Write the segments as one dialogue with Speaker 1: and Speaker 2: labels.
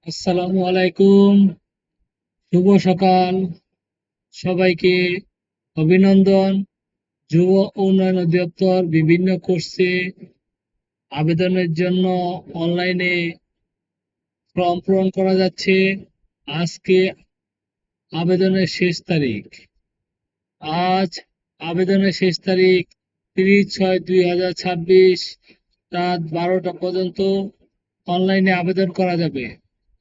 Speaker 1: আসসালামু আলাইকুম। শুভ সকাল। সবাইকে অভিনন্দন। যুব উন্নয়ন অধিদপ্তর বিভিন্ন কোর্সে আবেদনের জন্য অনলাইনে ফর্ম পূরণ করা যাচ্ছে। আজকে আবেদনের শেষ তারিখ। আজ আবেদনের শেষ তারিখ 30/6/2026 রাত 12টা পর্যন্ত অনলাইনে আবেদন করা যাবে।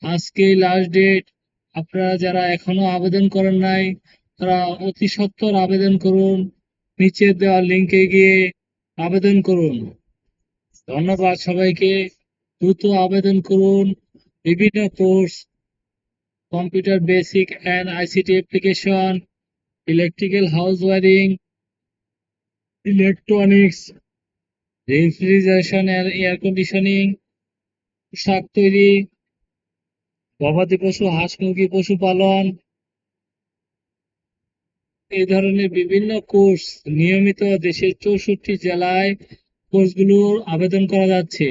Speaker 1: আজকেই লাস্ট ডেট। আপনারা যারা এখনো আবেদন করেন নাই তারা অতি সত্বর আবেদন করুন। নিচে দেওয়া লিঙ্কে গিয়ে আবেদন করুন। ধন্যবাদ সবাইকে। দ্রুত আবেদন করুন। বিভিন্ন course, computer basic and ICT application, electrical house wiring, electronics, refrigeration আর এয়ার কন্ডিশনিং, পোশাক তৈরি, গবাদি পশু, হাঁস মুরগি পশুপালন, এই ধরনের বিভিন্ন কোর্স নিয়মিত দেশের 64 জেলায় কোর্সগুলোর আবেদন করা যাচ্ছে।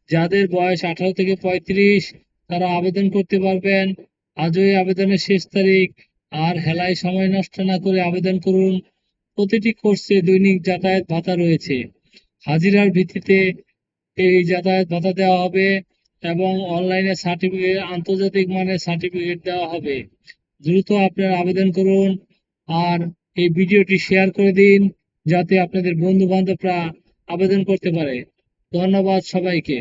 Speaker 1: যাদের বয়স 18 থেকে 35 তারা আবেদন করতে পারবেন। আজই আবেদনের শেষ তারিখ। আর হেলায় সময় নষ্ট না করে আবেদন করুন। প্রতিটি কোর্সে দৈনিক যাতায়াত ভাতা রয়েছে। হাজিরার ভিত্তিতে এই যাতায়াত ভাতা দেওয়া হবে এবং অনলাইনে সার্টিফিকেট, আন্তর্জাতিক মানের সার্টিফিকেট দেওয়া হবে। দ্রুত আপনারা আবেদন করুন আর এই ভিডিওটি শেয়ার করে দিন যাতে আপনাদের বন্ধু বান্ধবরা আবেদন করতে পারে। ধন্যবাদ সবাইকে।